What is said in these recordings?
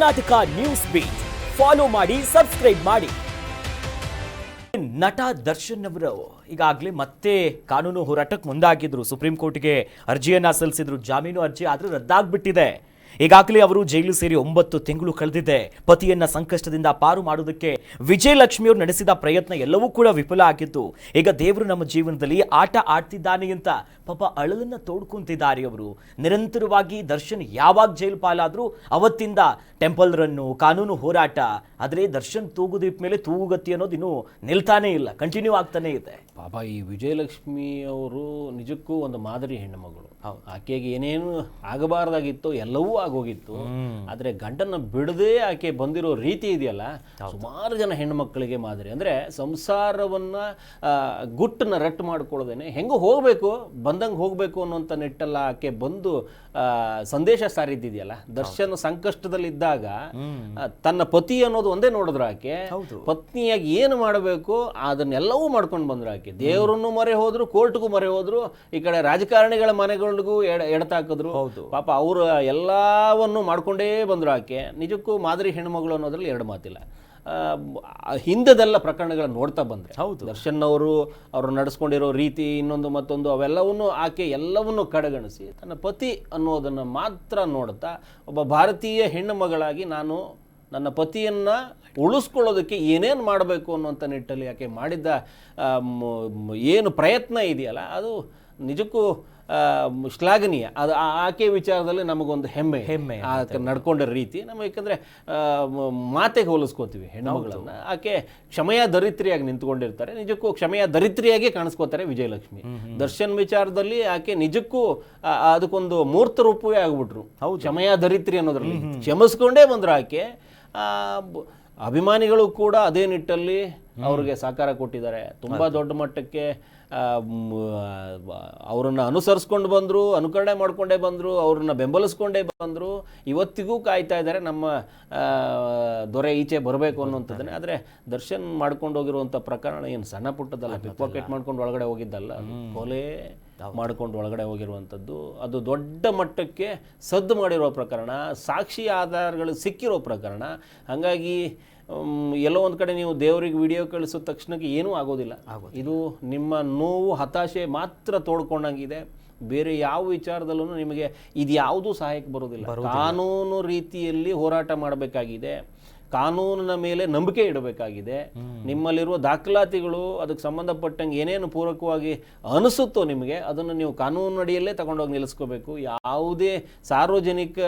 Karnataka news beet follow ಮಾಡಿ, subscribe ಮಾಡಿ. ನಟ ದರ್ಶನ್ ಅವರು ಈಗಾಗಲೇ ಮತ್ತೆ ಕಾನೂನು ಹೋರಾಟಕ್ಕೆ ಮುಂದಾಗಿದ್ರು. ಸುಪ್ರೀಂ ಕೋರ್ಟ್ಗೆ ಅರ್ಜಿಯನ್ನ ಸಲ್ಲಿಸಿದ್ರು. ಜಾಮೀನು ಅರ್ಜಿ ಆದ್ರೆ ರದ್ದಾಗ್ಬಿಟ್ಟಿದೆ. ಈಗಾಗಲೇ ಅವರು ಜೈಲು ಸೇರಿ 9 ತಿಂಗಳು ಕಳೆದಿದೆ. ಪತಿಯನ್ನ ಸಂಕಷ್ಟದಿಂದ ಪಾರು ಮಾಡುವುದಕ್ಕೆ ವಿಜಯಲಕ್ಷ್ಮಿಯವರು ನಡೆಸಿದ ಪ್ರಯತ್ನ ಎಲ್ಲವೂ ಕೂಡ ವಿಫಲ ಆಗಿತ್ತು. ಈಗ ದೇವರು ನಮ್ಮ ಜೀವನದಲ್ಲಿ ಆಟ ಆಡ್ತಿದ್ದಾನೆ ಅಂತ ಪಾಪ ಅಳಲನ್ನ ತೋಡ್ಕೊಂತಿದ್ದಾರೆ ಅವರು. ನಿರಂತರವಾಗಿ ದರ್ಶನ್ ಯಾವಾಗ ಜೈಲು ಪಾಲಾದ್ರೂ ಅವತ್ತಿಂದ ಟೆಂಪಲ್ ರನ್ನು, ಕಾನೂನು ಹೋರಾಟ. ಆದರೆ ದರ್ಶನ್ ತೂಗುದೀಪ ಮೇಲೆ ತೂಗುಗತಿ ಅನ್ನೋದು ಇನ್ನೂ ನಿಲ್ತಾನೇ ಇಲ್ಲ, ಕಂಟಿನ್ಯೂ ಆಗ್ತಾನೆ ಇದೆ. ಪಾಪ ಈ ವಿಜಯಲಕ್ಷ್ಮಿ ಅವರು ನಿಜಕ್ಕೂ ಒಂದು ಮಾದರಿ ಹೆಣ್ಣುಮಗಳು. ಆಕೆಗೆ ಏನೇನು ಆಗಬಾರ್ದಾಗಿತ್ತು ಎಲ್ಲವೂ ಆಗೋಗಿತ್ತು. ಆದ್ರೆ ಗಂಡನ ಬಿಡದೆ ಆಕೆ ಬಂದಿರೋ ರೀತಿ ಇದೆಯಲ್ಲ, ಸುಮಾರು ಜನ ಹೆಣ್ಮಕ್ಳಿಗೆ ಮಾದರಿ. ಅಂದ್ರೆ ಸಂಸಾರವನ್ನ ಗುಟ್ಟನ್ನ ರಟ್ಟು ಮಾಡ್ಕೊಳ್ಳೋದೇನೆ ಹೆಂಗೋ ಹೋಗ್ಬೇಕು, ಬಂದಂಗೆ ಹೋಗ್ಬೇಕು ಅನ್ನೋಂಥ ನಿಟ್ಟಲ್ಲ ಆಕೆ ಬಂದು ಸಂದೇಶ ಸಾರಿದ್ದಿದೆಯಲ್ಲ. ದರ್ಶನ್ ಸಂಕಷ್ಟದಲ್ಲಿದ್ದಾಗ ತನ್ನ ಪತಿ ಅನ್ನೋದು ಒಂದೇ ನೋಡಿದ್ರು ಆಕೆ. ಪತ್ನಿಯಾಗಿ ಏನು ಮಾಡಬೇಕು ಅದನ್ನೆಲ್ಲವೂ ಮಾಡ್ಕೊಂಡು ಬಂದ್ರು ಆಕೆ. ದೇವರನ್ನು ಮೊರೆ ಹೋದ್ರು, ಕೋರ್ಟ್ಗೂ ಮೊರೆ ಹೋದ್ರು, ಈ ಕಡೆ ರಾಜಕಾರಣಿಗಳ ಮನೆಗಳಿಗೂ ಎಡತಾಕಿದ್ರು. ಪಾಪ ಅವರು ಎಲ್ಲವನ್ನು ಮಾಡ್ಕೊಂಡೇ ಬಂದ್ರು ಆಕೆ. ನಿಜಕ್ಕೂ ಮಾದರಿ ಹೆಣ್ಮಗಳು ಅನ್ನೋದ್ರಲ್ಲಿ ಎರಡು ಮಾತಿಲ್ಲ. ಹಿಂದೆಲ್ಲ ಪ್ರಕರಣಗಳನ್ನ ನೋಡ್ತಾ ಬಂದ್ರೆ ದರ್ಶನ್ ಅವರು ನಡೆಸ್ಕೊಂಡಿರೋ ರೀತಿ, ಇನ್ನೊಂದು ಮತ್ತೊಂದು ಅವೆಲ್ಲವನ್ನು ಆಕೆ ಎಲ್ಲವನ್ನು ಕಡೆಗಣಿಸಿ ತನ್ನ ಪತಿ ಅನ್ನೋದನ್ನು ಮಾತ್ರ ನೋಡ್ತಾ ಒಬ್ಬ ಭಾರತೀಯ ಹೆಣ್ಣು ಮಗಳಾಗಿ ನಾನು ನನ್ನ ಪತಿಯನ್ನ ಉಳಿಸ್ಕೊಳ್ಳೋದಕ್ಕೆ ಏನೇನು ಮಾಡಬೇಕು ಅನ್ನುವಂಥ ನಿಟ್ಟಲ್ಲಿ ಆಕೆ ಮಾಡಿದ್ದ ಏನು ಪ್ರಯತ್ನ ಇದೆಯಲ್ಲ, ಅದು ನಿಜಕ್ಕೂ ಶ್ಲಾಘನೀಯ. ಅದು ಆಕೆ ವಿಚಾರದಲ್ಲಿ ನಮಗೊಂದು ಹೆಮ್ಮೆ ಆಕೆ ನಡ್ಕೊಂಡ ರೀತಿ. ನಮಗೆ ಯಾಕಂದರೆ ಮಾತೆಗೆ ಹೋಲಿಸ್ಕೋತೀವಿ ಹೆಣ್ಣುಮಗಳನ್ನ. ಆಕೆ ಕ್ಷಮೆಯ ದರಿತ್ರಿಯಾಗಿ ನಿಂತ್ಕೊಂಡಿರ್ತಾರೆ. ನಿಜಕ್ಕೂ ಕ್ಷಮೆಯ ದರಿತ್ರಿಯಾಗಿ ಕಾಣಿಸ್ಕೋತಾರೆ ವಿಜಯಲಕ್ಷ್ಮಿ. ದರ್ಶನ್ ವಿಚಾರದಲ್ಲಿ ಆಕೆ ನಿಜಕ್ಕೂ ಅದಕ್ಕೊಂದು ಮೂರ್ತ ರೂಪವೇ ಆಗ್ಬಿಟ್ರು. ಕ್ಷಮೆಯ ದರಿತ್ರಿ ಅನ್ನೋದ್ರಲ್ಲಿ ಕ್ಷಮಿಸ್ಕೊಂಡೇ ಬಂದ್ರು ಆಕೆ. ಅಭಿಮಾನಿಗಳು ಕೂಡ ಅದೇ ನಿಟ್ಟಲ್ಲಿ ಅವ್ರಿಗೆ ಸಹಕಾರ ಕೊಟ್ಟಿದ್ದಾರೆ. ತುಂಬ ದೊಡ್ಡ ಮಟ್ಟಕ್ಕೆ ಅವರನ್ನು ಅನುಸರಿಸ್ಕೊಂಡು ಬಂದರು, ಅನುಕರಣೆ ಮಾಡಿಕೊಂಡೇ ಬಂದರು, ಅವ್ರನ್ನ ಬೆಂಬಲಿಸ್ಕೊಂಡೇ ಬಂದರು. ಇವತ್ತಿಗೂ ಕಾಯ್ತಾ ಇದ್ದಾರೆ ನಮ್ಮ ದೊರೆ ಈಚೆ ಬರಬೇಕು ಅನ್ನೋಂಥದ್ದನ್ನೇ. ಆದರೆ ದರ್ಶನ್ ಮಾಡ್ಕೊಂಡು ಹೋಗಿರುವಂಥ ಪ್ರಕರಣ ಏನು ಸಣ್ಣ ಪುಟ್ಟದಲ್ಲ. ಪಿಕ್ ಪಾಕೆಟ್ ಮಾಡ್ಕೊಂಡು ಒಳಗಡೆ ಹೋಗಿದ್ದಲ್ಲ, ಕೊಲೆ ಮಾಡ್ಕೊಂಡು ಒಳಗಡೆ ಹೋಗಿರುವಂಥದ್ದು. ಅದು ದೊಡ್ಡ ಮಟ್ಟಕ್ಕೆ ಸದ್ದು ಮಾಡಿರೋ ಪ್ರಕರಣ, ಸಾಕ್ಷಿ ಆಧಾರಗಳು ಸಿಕ್ಕಿರೋ ಪ್ರಕರಣ. ಹಾಗಾಗಿ ಎಲ್ಲೋ ಒಂದು ಕಡೆ ನೀವು ದೇವರಿಗೆ ವಿಡಿಯೋ ಕಳಿಸೋ ತಕ್ಷಣಕ್ಕೆ ಏನೂ ಆಗೋದಿಲ್ಲ. ಇದು ನಿಮ್ಮ ನೋವು, ಹತಾಶೆ ಮಾತ್ರ ತೋಡ್ಕೊಂಡಂಗಿದೆ. ಬೇರೆ ಯಾವ ವಿಚಾರದಲ್ಲೂ ನಿಮಗೆ ಇದು ಯಾವುದೂ ಸಹಾಯಕ್ಕೆ ಬರೋದಿಲ್ಲ. ಕಾನೂನು ರೀತಿಯಲ್ಲಿ ಹೋರಾಟ ಮಾಡಬೇಕಾಗಿದೆ, ಕಾನೂನಿನ ಮೇಲೆ ನಂಬಿಕೆ ಇಡಬೇಕಾಗಿದೆ. ನಿಮ್ಮಲ್ಲಿರುವ ದಾಖಲಾತಿಗಳು ಅದಕ್ಕೆ ಸಂಬಂಧಪಟ್ಟಂಗೆ ಏನೇನು ಪೂರಕವಾಗಿ ಅನಿಸುತ್ತೋ ನಿಮಗೆ, ಅದನ್ನು ನೀವು ಕಾನೂನು ಅಡಿಯಲ್ಲೇ ತಗೊಂಡೋಗಿ ನಿಲ್ಲಿಸ್ಕೋಬೇಕು. ಯಾವುದೇ ಸಾರ್ವಜನಿಕ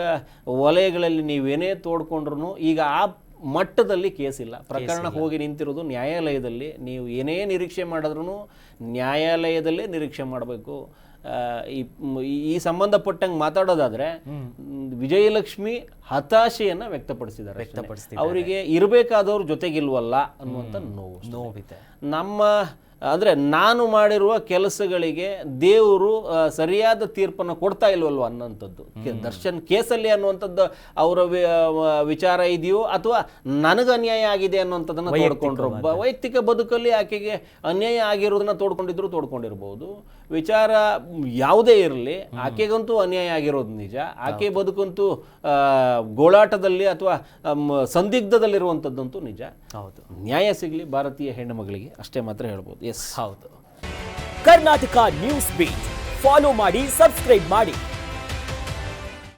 ವಲಯಗಳಲ್ಲಿ ನೀವೇನೇ ತೋಡ್ಕೊಂಡ್ರು ಈಗ ಆ ಮಟ್ಟದಲ್ಲಿ ಕೇಸ್ ಇಲ್ಲ. ಪ್ರಕರಣ ಹೋಗಿ ನಿಂತಿರೋದು ನ್ಯಾಯಾಲಯದಲ್ಲಿ. ನೀವು ಏನೇ ನಿರೀಕ್ಷೆ ಮಾಡಿದ್ರೂ ನ್ಯಾಯಾಲಯದಲ್ಲೇ ನಿರೀಕ್ಷೆ ಮಾಡಬೇಕು. ಈ ಸಂಬಂಧಪಟ್ಟಂಗೆ ಮಾತಾಡೋದಾದ್ರೆ ವಿಜಯಲಕ್ಷ್ಮಿ ಹತಾಶೆಯನ್ನ ವ್ಯಕ್ತಪಡಿಸಿದ್ದಾರೆ. ಅವರಿಗೆ ಇರಬೇಕಾದವ್ರ ಜೊತೆಗಿಲ್ವಲ್ಲ ಅನ್ನುವಂಥ ನೋವಿದೆ. ನಮ್ಮ ಅಂದರೆ ನಾನು ಮಾಡಿರುವ ಕೆಲಸಗಳಿಗೆ ದೇವರು ಸರಿಯಾದ ತೀರ್ಪನ್ನು ಕೊಡ್ತಾ ಇಲ್ವಲ್ವ ಅನ್ನೋಂಥದ್ದು. ದರ್ಶನ್ ಕೇಸಲ್ಲಿ ಅನ್ನುವಂಥದ್ದು ಅವರ ವಿಚಾರ ಇದೆಯೋ ಅಥವಾ ನನಗೆ ಅನ್ಯಾಯ ಆಗಿದೆ ಅನ್ನೋಂಥದ್ದನ್ನು ತೋಡ್ಕೊಂಡ್ರು. ವೈಯಕ್ತಿಕ ಬದುಕಲ್ಲಿ ಆಕೆಗೆ ಅನ್ಯಾಯ ಆಗಿರೋದನ್ನ ತೋಡ್ಕೊಂಡಿರ್ಬೋದು. ವಿಚಾರ ಯಾವುದೇ ಇರಲಿ, ಆಕೆಗಂತೂ ಅನ್ಯಾಯ ಆಗಿರೋದು ನಿಜ. ಆಕೆ ಬದುಕಂತೂ ಗೋಳಾಟದಲ್ಲಿ ಅಥವಾ ಸಂದಿಗ್ಧದಲ್ಲಿರುವಂಥದ್ದಂತೂ ನಿಜ. ಹೌದು, ನ್ಯಾಯ ಸಿಗಲಿ ಭಾರತೀಯ ಹೆಣ್ಣು ಮಗಳಿಗೆ, ಅಷ್ಟೇ ಮಾತ್ರ ಹೇಳ್ಬೋದು. ಹೌದು. ಕರ್ನಾಟಕ ನ್ಯೂಸ್ ಬೀಟ್ ಫಾಲೋ ಮಾಡಿ, ಸಬ್ಸ್ಕ್ರೈಬ್ ಮಾಡಿ.